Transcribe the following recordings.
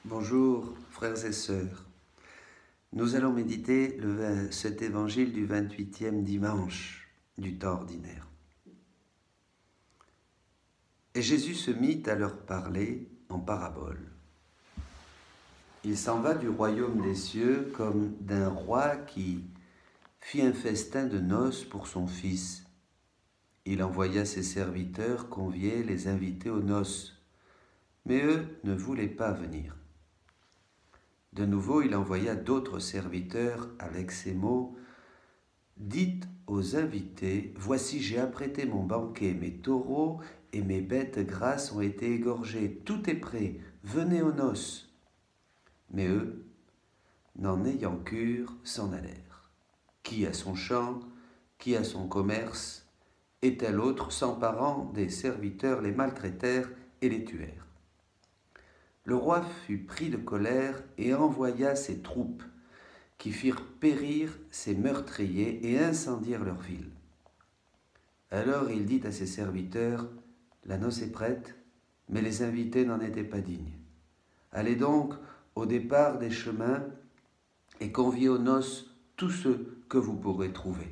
Bonjour frères et sœurs, nous allons méditer cet évangile du 28e dimanche du temps ordinaire. Et Jésus se mit à leur parler en parabole. Il s'en va du royaume des cieux comme d'un roi qui fit un festin de noces pour son fils. Il envoya ses serviteurs convier les invités aux noces, mais eux ne voulaient pas venir. De nouveau, il envoya d'autres serviteurs avec ces mots : « Dites aux invités, voici j'ai apprêté mon banquet, mes taureaux et mes bêtes grasses ont été égorgés, tout est prêt, venez aux noces. » Mais eux, n'en ayant cure, s'en allèrent. Qui à son champ, qui à son commerce, et tel autre, s'emparant des serviteurs, les maltraitèrent et les tuèrent. Le roi fut pris de colère et envoya ses troupes, qui firent périr ses meurtriers et incendièrent leur ville. Alors il dit à ses serviteurs : « La noce est prête, mais les invités n'en étaient pas dignes. Allez donc au départ des chemins et conviez aux noces tous ceux que vous pourrez trouver. »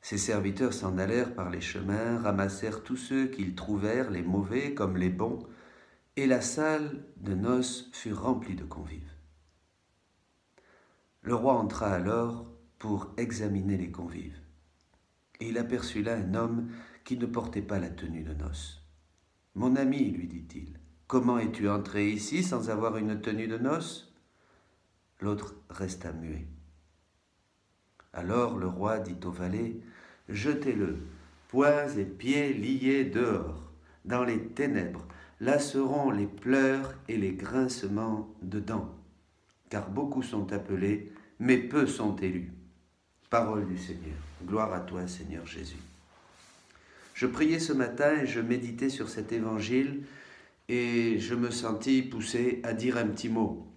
Ses serviteurs s'en allèrent par les chemins, ramassèrent tous ceux qu'ils trouvèrent, les mauvais comme les bons, et la salle de noces fut remplie de convives. Le roi entra alors pour examiner les convives. Et il aperçut là un homme qui ne portait pas la tenue de noces. « Mon ami, lui dit-il, comment es-tu entré ici sans avoir une tenue de noces ?» L'autre resta muet. Alors le roi dit aux valets : « Jetez-le, poings et pieds liés dehors, dans les ténèbres. Là seront les pleurs et les grincements de dents, car beaucoup sont appelés, mais peu sont élus. » Parole du Seigneur. Gloire à toi, Seigneur Jésus. Je priais ce matin et je méditais sur cet évangile et je me sentis poussé à dire un petit mot.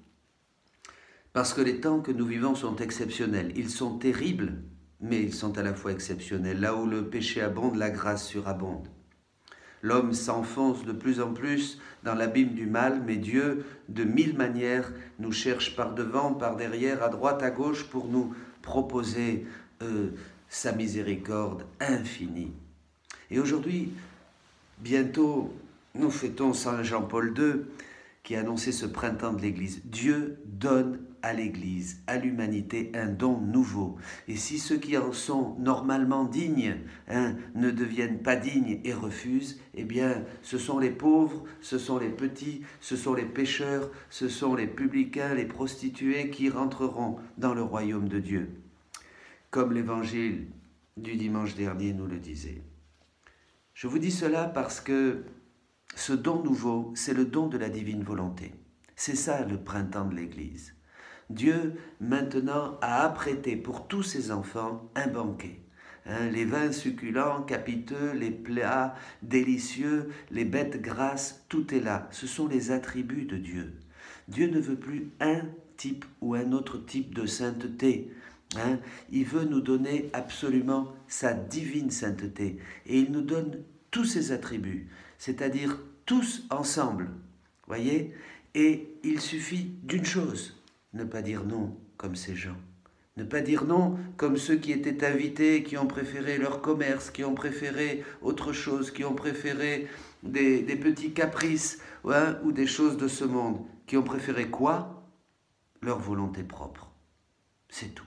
Parce que les temps que nous vivons sont exceptionnels. Ils sont terribles, mais ils sont à la fois exceptionnels. Là où le péché abonde, la grâce surabonde. L'homme s'enfonce de plus en plus dans l'abîme du mal, mais Dieu, de mille manières, nous cherche par devant, par derrière, à droite, à gauche, pour nous proposer sa miséricorde infinie. Et aujourd'hui, bientôt, nous fêtons Saint Jean-Paul II, qui a annoncé ce printemps de l'Église. Dieu donne à l'Église, à l'humanité, un don nouveau. Et si ceux qui en sont normalement dignes ne deviennent pas dignes et refusent, eh bien, ce sont les pauvres, ce sont les petits, ce sont les pécheurs, ce sont les publicains, les prostituées qui rentreront dans le royaume de Dieu. Comme l'évangile du dimanche dernier nous le disait. Je vous dis cela parce que ce don nouveau, c'est le don de la divine volonté. C'est ça le printemps de l'Église. Dieu, maintenant, a apprêté pour tous ses enfants un banquet. Les vins succulents, capiteux, les plats délicieux, les bêtes grasses, tout est là. Ce sont les attributs de Dieu. Dieu ne veut plus un type ou un autre type de sainteté. Il veut nous donner absolument sa divine sainteté. Et il nous donne tous ses attributs, c'est-à-dire tous ensemble, voyez. Et il suffit d'une chose, ne pas dire non comme ces gens. Ne pas dire non comme ceux qui étaient invités, qui ont préféré leur commerce, qui ont préféré autre chose, qui ont préféré des petits caprices ou des choses de ce monde. Qui ont préféré quoi? Leur volonté propre. C'est tout.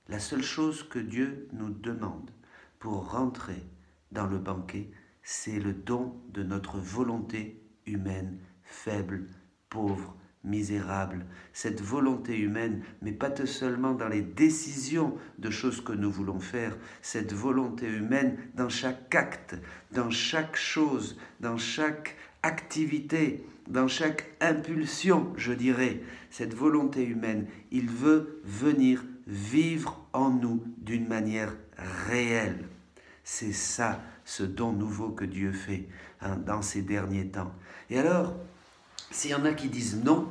La seule chose que Dieu nous demande pour rentrer dans le banquet, c'est le don de notre volonté humaine, faible, pauvre, misérable. Cette volonté humaine, mais pas seulement dans les décisions de choses que nous voulons faire, cette volonté humaine dans chaque acte, dans chaque chose, dans chaque activité, dans chaque impulsion, je dirais. Cette volonté humaine, il veut venir vivre en nous d'une manière réelle. C'est ça, ce don nouveau que Dieu fait dans ces derniers temps. Et alors, s'il y en a qui disent non,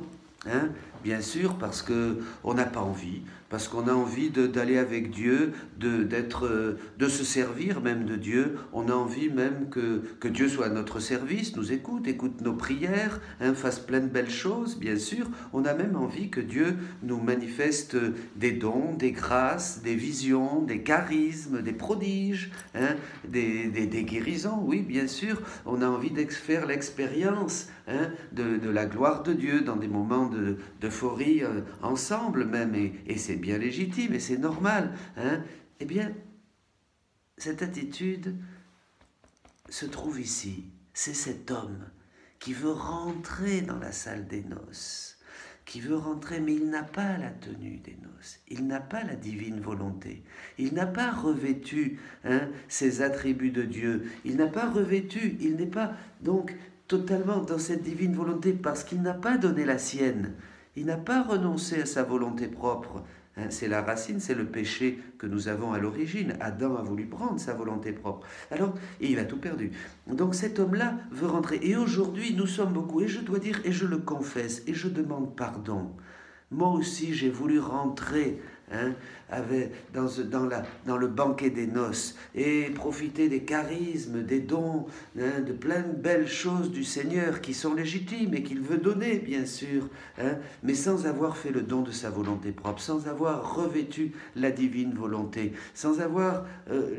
bien sûr, parce qu'on n'a pas envie, parce qu'on a envie d'aller avec Dieu, de se servir même de Dieu. On a envie même que Dieu soit à notre service, nous écoute nos prières, fasse plein de belles choses, bien sûr. On a même envie que Dieu nous manifeste des dons, des grâces, des visions, des charismes, des prodiges, des guérisons, oui, bien sûr. On a envie de faire l'expérience de la gloire de Dieu dans des moments d'euphorie ensemble même, et c'est bien légitime et c'est normal. Eh bien, cette attitude se trouve ici. C'est cet homme qui veut rentrer dans la salle des noces, qui veut rentrer, mais il n'a pas la tenue des noces, il n'a pas la divine volonté, il n'a pas revêtu ses attributs de Dieu, il n'a pas revêtu, il n'est pas donc totalement dans cette divine volonté parce qu'il n'a pas donné la sienne, il n'a pas renoncé à sa volonté propre. C'est la racine, c'est le péché que nous avons à l'origine. Adam a voulu prendre sa volonté propre. Alors, et il a tout perdu. Donc cet homme-là veut rentrer. Et aujourd'hui, nous sommes beaucoup, et je dois dire, et je le confesse, et je demande pardon. Moi aussi, j'ai voulu rentrer dans le banquet des noces et profiter des charismes, des dons, de plein de belles choses du Seigneur qui sont légitimes et qu'il veut donner, bien sûr, mais sans avoir fait le don de sa volonté propre, sans avoir revêtu la divine volonté, sans avoir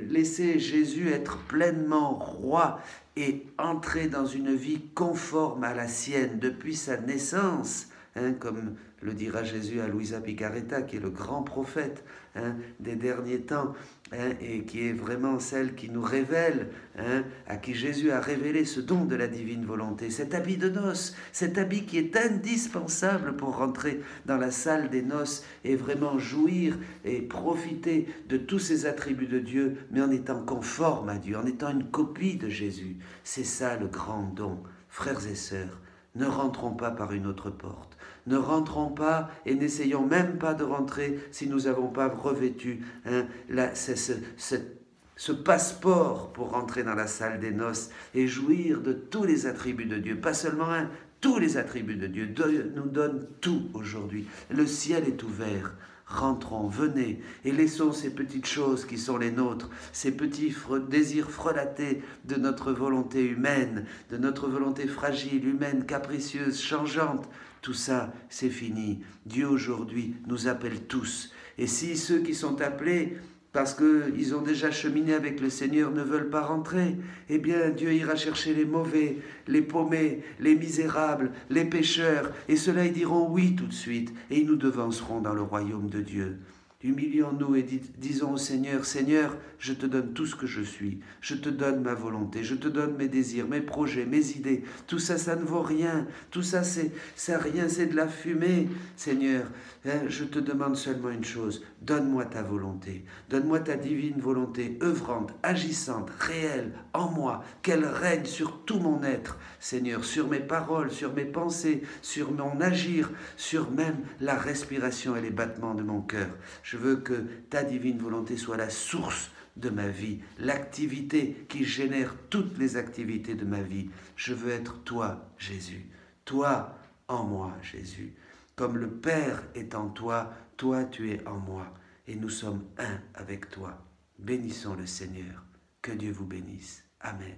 laissé Jésus être pleinement roi et entrer dans une vie conforme à la sienne depuis sa naissance, comme le dira Jésus à Luisa Picaretta, qui est le grand prophète des derniers temps, et qui est vraiment celle qui nous révèle, à qui Jésus a révélé ce don de la divine volonté, cet habit de noces, cet habit qui est indispensable pour rentrer dans la salle des noces et vraiment jouir et profiter de tous ces attributs de Dieu, mais en étant conforme à Dieu, en étant une copie de Jésus. C'est ça le grand don. Frères et sœurs, ne rentrons pas par une autre porte. Ne rentrons pas et n'essayons même pas de rentrer si nous n'avons pas revêtu ce passeport pour rentrer dans la salle des noces et jouir de tous les attributs de Dieu. Pas seulement tous les attributs de Dieu. Dieu nous donne tout aujourd'hui. Le ciel est ouvert. Rentrons, venez, et laissons ces petites choses qui sont les nôtres, ces petits désirs frelatés de notre volonté humaine, de notre volonté fragile, humaine, capricieuse, changeante. Tout ça, c'est fini. Dieu aujourd'hui nous appelle tous. Et si ceux qui sont appelés, parce qu'ils ont déjà cheminé avec le Seigneur, ne veulent pas rentrer, eh bien Dieu ira chercher les mauvais, les paumés, les misérables, les pécheurs, et ceux-là ils diront oui tout de suite, et ils nous devanceront dans le royaume de Dieu. Humilions-nous et disons au Seigneur, Seigneur, je te donne tout ce que je suis, je te donne ma volonté, je te donne mes désirs, mes projets, mes idées, tout ça, ça ne vaut rien, tout ça, c'est rien, c'est de la fumée, Seigneur, je te demande seulement une chose, donne-moi ta volonté, donne-moi ta divine volonté, œuvrante, agissante, réelle, en moi, qu'elle règne sur tout mon être, Seigneur, sur mes paroles, sur mes pensées, sur mon agir, sur même la respiration et les battements de mon cœur. Je veux que ta divine volonté soit la source de ma vie, l'activité qui génère toutes les activités de ma vie. Je veux être toi, Jésus, toi en moi, Jésus. Comme le Père est en toi, toi tu es en moi, et nous sommes un avec toi. Bénissons le Seigneur. Que Dieu vous bénisse. Amen.